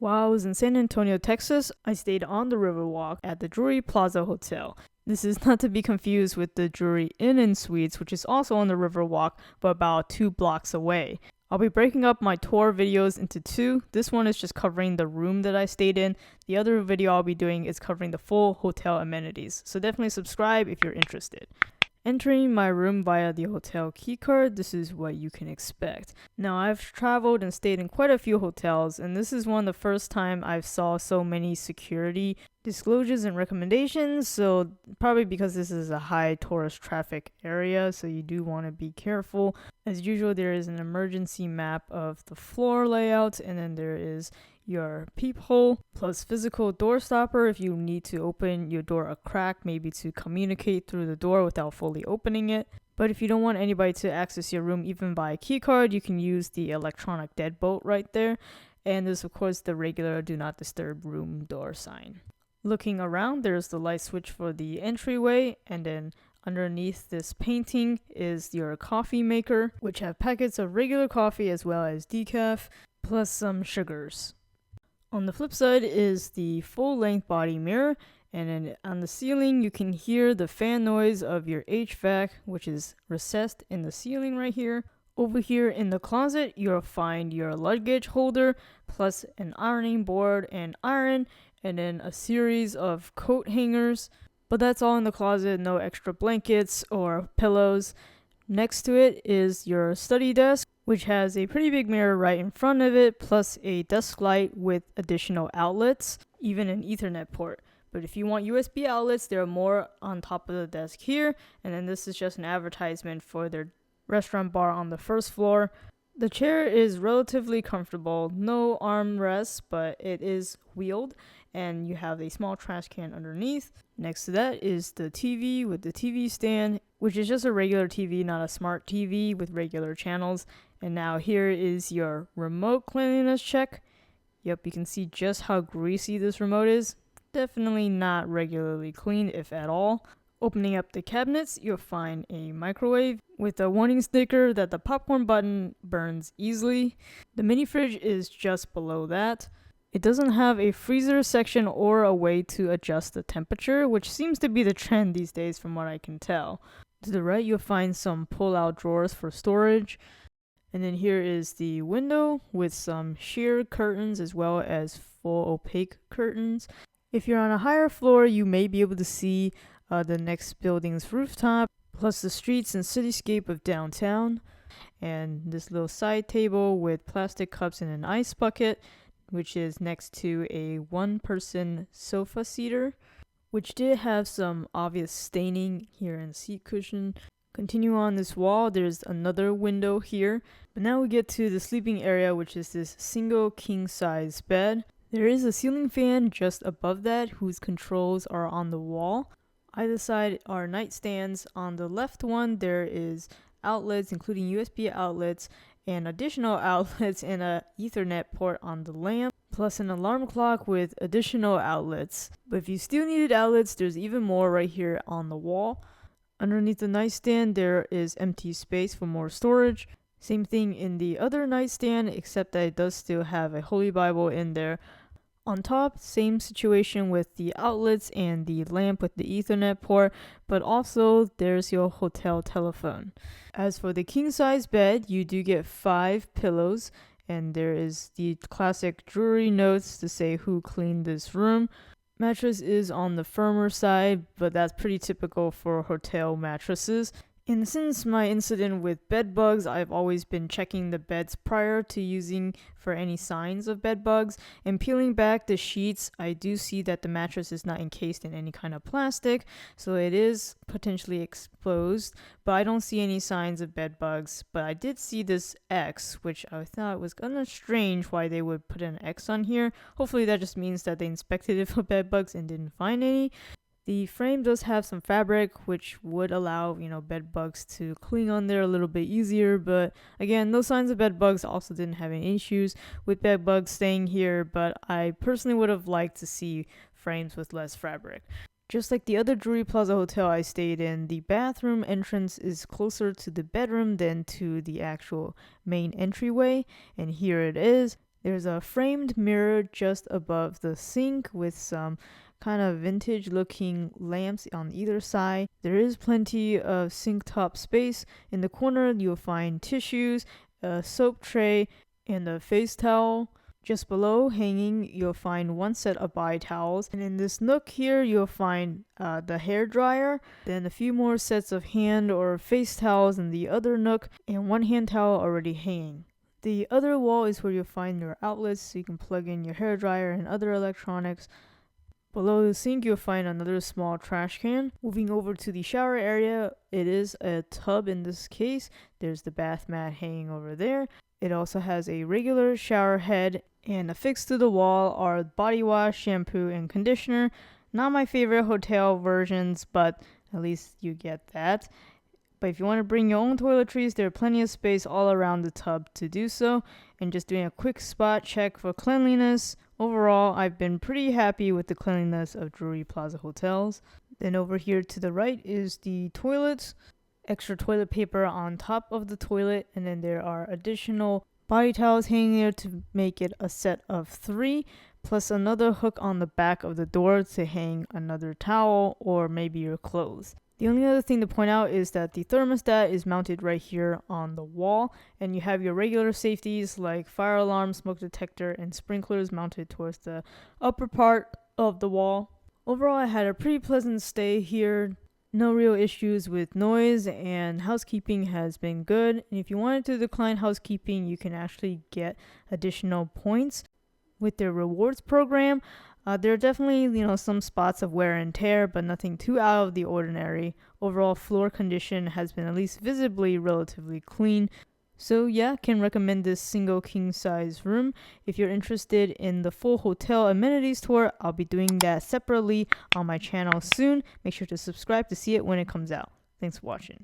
While I was in San Antonio, Texas, I stayed on the Riverwalk at the Drury Plaza Hotel. This is not to be confused with the Drury Inn and Suites, which is also on the Riverwalk, but about 2 blocks away. I'll be breaking up my tour videos into two. This one is just covering the room that I stayed in. The other video I'll be doing is covering the full hotel amenities. So definitely subscribe if you're interested. Entering my room via the hotel keycard, this is what you can expect. Now, I've traveled and stayed in quite a few hotels, and this is one of the first time I've saw so many security disclosures and recommendations, so probably because this is a high tourist traffic area, so you do want to be careful. As usual, there is an emergency map of the floor layout, and then there is your peephole plus physical door stopper if you need to open your door a crack, maybe to communicate through the door without fully opening it. But if you don't want anybody to access your room even by keycard, you can use the electronic deadbolt right there. And there's of course the regular do not disturb room door sign. Looking around, there's the light switch for the entryway, and then underneath this painting is your coffee maker, which have packets of regular coffee as well as decaf, plus some sugars. On the flip side is the full-length body mirror, and then on the ceiling you can hear the fan noise of your HVAC, which is recessed in the ceiling right here. Over here in the closet, you'll find your luggage holder, plus an ironing board and iron, and then a series of coat hangers. But that's all in the closet, no extra blankets or pillows. Next to it is your study desk, which has a pretty big mirror right in front of it, plus a desk light with additional outlets, even an Ethernet port. But if you want USB outlets, there are more on top of the desk here, and then this is just an advertisement for their restaurant bar on the first floor. The chair is relatively comfortable, no armrests, but it is wheeled, and you have a small trash can underneath. Next to that is the TV with the TV stand, which is just a regular TV, not a smart TV with regular channels. And now here is your remote cleanliness check. Yep, you can see just how greasy this remote is. Definitely not regularly cleaned, if at all. Opening up the cabinets, you'll find a microwave with a warning sticker that the popcorn button burns easily. The mini fridge is just below that. It doesn't have a freezer section or a way to adjust the temperature, which seems to be the trend these days from what I can tell. To the right, you'll find some pull-out drawers for storage. And then here is the window with some sheer curtains as well as full opaque curtains. If you're on a higher floor, you may be able to see the next building's rooftop, plus the streets and cityscape of downtown. And this little side table with plastic cups and an ice bucket, which is next to a one-person sofa seater, which did have some obvious staining here in the seat cushion. Continue on this wall, there's another window here. But now we get to the sleeping area, which is this single king-size bed. There is a ceiling fan just above that, whose controls are on the wall. Either side are nightstands. On the left one, there is outlets, including USB outlets, and additional outlets and a Ethernet port on the lamp, plus an alarm clock with additional outlets. But if you still needed outlets, there's even more right here on the wall. Underneath the nightstand, there is empty space for more storage. Same thing in the other nightstand, except that it does still have a Holy Bible in there. On top, same situation with the outlets and the lamp with the Ethernet port, but also there's your hotel telephone. As for the king-size bed, you do get 5 pillows, and there is the classic Drury notes to say who cleaned this room. Mattress is on the firmer side, but that's pretty typical for hotel mattresses. And since my incident with bed bugs, I've always been checking the beds prior to using for any signs of bed bugs. And peeling back the sheets, I do see that the mattress is not encased in any kind of plastic, so it is potentially exposed. But I don't see any signs of bed bugs. But I did see this X, which I thought was kind of strange why they would put an X on here. Hopefully that just means that they inspected it for bed bugs and didn't find any. The frame does have some fabric, which would allow, bed bugs to cling on there a little bit easier. But again, no signs of bed bugs. Also didn't have any issues with bed bugs staying here. But I personally would have liked to see frames with less fabric. Just like the other Drury Plaza Hotel I stayed in, the bathroom entrance is closer to the bedroom than to the actual main entryway. And here it is. There's a framed mirror just above the sink with some kind of vintage looking lamps on either side. There is plenty of sink top space. In the corner you'll find tissues, a soap tray, and a face towel. Just below, hanging, you'll find one set of body towels. And in this nook here, you'll find the hair dryer, then a few more sets of hand or face towels in the other nook, and one hand towel already hanging. The other wall is where you'll find your outlets, so you can plug in your hair dryer and other electronics. Below the sink, you'll find another small trash can. Moving over to the shower area, it is a tub in this case. There's the bath mat hanging over there. It also has a regular shower head, and affixed to the wall are body wash, shampoo, and conditioner. Not my favorite hotel versions, but at least you get that. But if you want to bring your own toiletries, there are plenty of space all around the tub to do so. And just doing a quick spot check for cleanliness. Overall, I've been pretty happy with the cleanliness of Drury Plaza hotels. Then over here to the right is the toilets. Extra toilet paper on top of the toilet, and then there are additional body towels hanging there to make it a set of 3, plus another hook on the back of the door to hang another towel or maybe your clothes. The only other thing to point out is that the thermostat is mounted right here on the wall, and you have your regular safeties like fire alarm, smoke detector, and sprinklers mounted towards the upper part of the wall. Overall, I had a pretty pleasant stay here. No real issues with noise, and housekeeping has been good. And if you wanted to decline housekeeping, you can actually get additional points with their rewards program. There are definitely, some spots of wear and tear, but nothing too out of the ordinary. Overall floor condition has been at least visibly relatively clean. So yeah, can recommend this single king size room. If you're interested in the full hotel amenities tour, I'll be doing that separately on my channel soon. Make sure to subscribe to see it when it comes out. Thanks for watching.